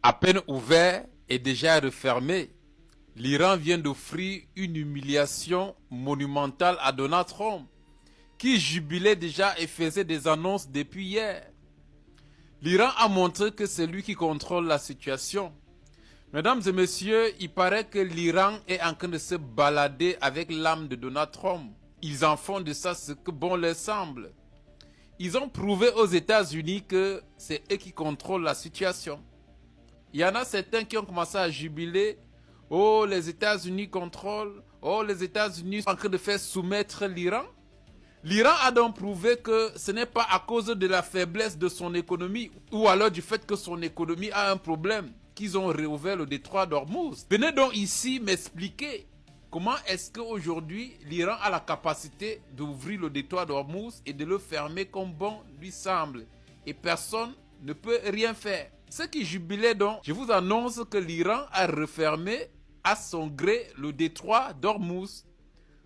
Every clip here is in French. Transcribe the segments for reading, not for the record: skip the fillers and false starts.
À peine ouvert et déjà refermé, l'Iran vient d'offrir une humiliation monumentale à Donald Trump, qui jubilait déjà et faisait des annonces depuis hier. L'Iran a montré que c'est lui qui contrôle la situation. Mesdames et messieurs, il paraît que l'Iran est en train de se balader avec l'âme de Donald Trump. Ils en font de ça ce que bon leur semble. Ils ont prouvé aux États-Unis que c'est eux qui contrôlent la situation. Il y en a certains qui ont commencé à jubiler. Oh, les États-Unis contrôlent. Oh, les États-Unis sont en train de faire soumettre l'Iran. L'Iran a donc prouvé que ce n'est pas à cause de la faiblesse de son économie ou alors du fait que son économie a un problème qu'ils ont réouvert le détroit d'Ormuz. Venez donc ici m'expliquer comment est-ce qu'aujourd'hui l'Iran a la capacité d'ouvrir le détroit d'Ormuz et de le fermer comme bon lui semble. Et personne ne peut rien faire. Ceux qui jubilaient donc, je vous annonce que l'Iran a refermé à son gré le détroit d'Ormuz.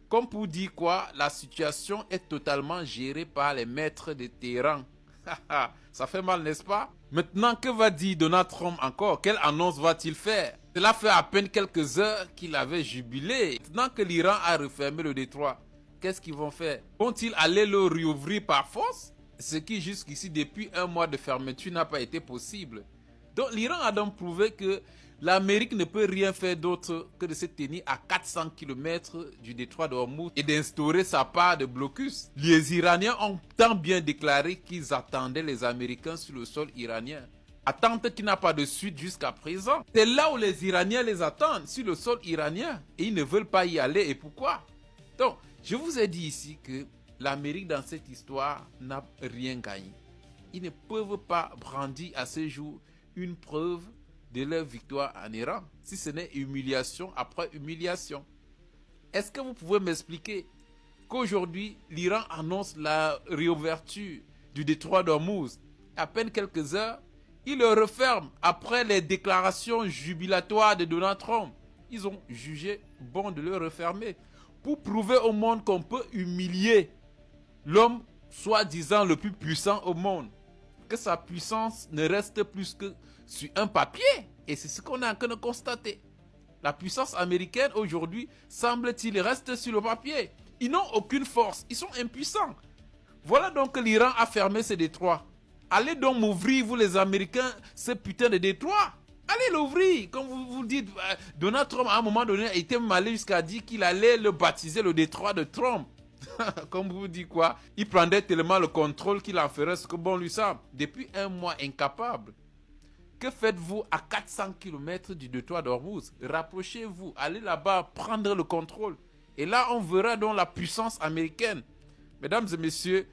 Comme pour dire quoi, la situation est totalement gérée par les maîtres de Téhéran. Ça fait mal, n'est-ce pas? Maintenant, que va dire Donald Trump encore? Quelle annonce va-t-il faire? Cela fait à peine quelques heures qu'il avait jubilé. Maintenant que l'Iran a refermé le détroit, qu'est-ce qu'ils vont faire? Vont-ils aller le réouvrir par force? Ce qui jusqu'ici, depuis un mois de fermeture, n'a pas été possible. Donc l'Iran a donc prouvé que l'Amérique ne peut rien faire d'autre que de se tenir à 400 km du détroit d'Ormuz et d'instaurer sa part de blocus. Les Iraniens ont tant bien déclaré qu'ils attendaient les Américains sur le sol iranien. Attente qui n'a pas de suite jusqu'à présent. C'est là où les Iraniens les attendent, sur le sol iranien. Et ils ne veulent pas y aller. Et pourquoi? Donc, je vous ai dit ici que l'Amérique dans cette histoire n'a rien gagné. Ils ne peuvent pas brandir à ce jour une preuve de leur victoire en Iran, si ce n'est humiliation après humiliation. Est-ce que vous pouvez m'expliquer qu'aujourd'hui, l'Iran annonce la réouverture du détroit d'Ormuz? À peine quelques heures, il le referme après les déclarations jubilatoires de Donald Trump. Ils ont jugé bon de le refermer pour prouver au monde qu'on peut humilier l'homme soi-disant le plus puissant au monde. Que sa puissance ne reste plus que sur un papier. Et c'est ce qu'on est en train de constater. La puissance américaine aujourd'hui, semble-t-il, reste sur le papier. Ils n'ont aucune force. Ils sont impuissants. Voilà donc que l'Iran a fermé ses détroits. Allez donc m'ouvrir, vous les Américains, ce putain de détroit. Allez l'ouvrir. Comme vous dites, Donald Trump, à un moment donné, a été allé jusqu'à dire qu'il allait le baptiser le détroit de Trump. Comme vous dites quoi, il prendrait tellement le contrôle qu'il en ferait ce que bon lui semble. Depuis un mois incapable. Que faites-vous à 400 km du détroit d'Ormuz? Rapprochez-vous, allez là-bas prendre le contrôle. Et là, on verra donc la puissance américaine. Mesdames et messieurs,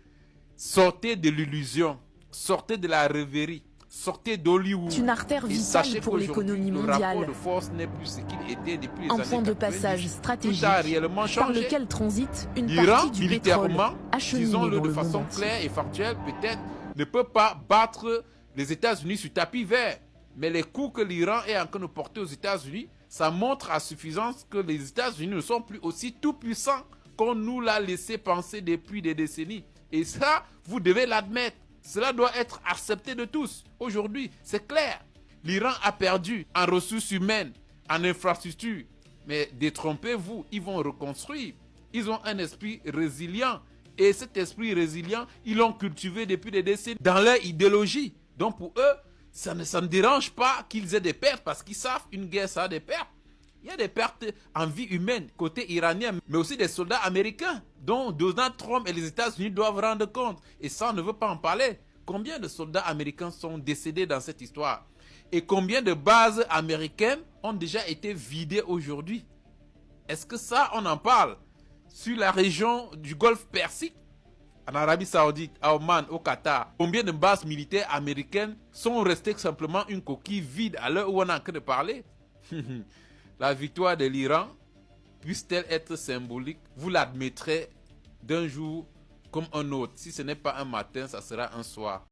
sortez de l'illusion, sortez de la rêverie, sortez d'Hollywood. C'est une artère vitale pour l'économie mondiale. Le rapport de force n'est plus ce qu'il était depuis les un années 90. point de passage stratégique Tout a réellement changé. par lequel transite une l'Iran, partie du pétrole acheminé disons-le dans de le façon monde claire et factuelle, peut-être ne peut pas battre les États-Unis sur tapis vert. Mais les coups que l'Iran est en train de porter aux États-Unis, ça montre à suffisance que les États-Unis ne sont plus aussi tout puissants qu'on nous l'a laissé penser depuis des décennies. Et ça, vous devez l'admettre. Cela doit être accepté de tous. Aujourd'hui, c'est clair. L'Iran a perdu en ressources humaines, en infrastructures. Mais détrompez-vous, ils vont reconstruire. Ils ont un esprit résilient. Et cet esprit résilient, ils l'ont cultivé depuis des décennies dans leur idéologie. Donc pour eux, ça ne dérange pas qu'ils aient des pertes parce qu'ils savent une guerre, ça a des pertes. Il y a des pertes en vie humaine côté iranien, mais aussi des soldats américains dont Donald Trump et les États-Unis doivent rendre compte. Et ça, on ne veut pas en parler. Combien de soldats américains sont décédés dans cette histoire? Et combien de bases américaines ont déjà été vidées aujourd'hui? Est-ce que ça, on en parle? Sur la région du Golfe Persique, en Arabie Saoudite, à Oman, au Qatar, combien de bases militaires américaines sont restées simplement une coquille vide à l'heure où on est en train de parler? La victoire de l'Iran, puisse-t-elle être symbolique, vous l'admettrez d'un jour comme un autre. Si ce n'est pas un matin, ça sera un soir.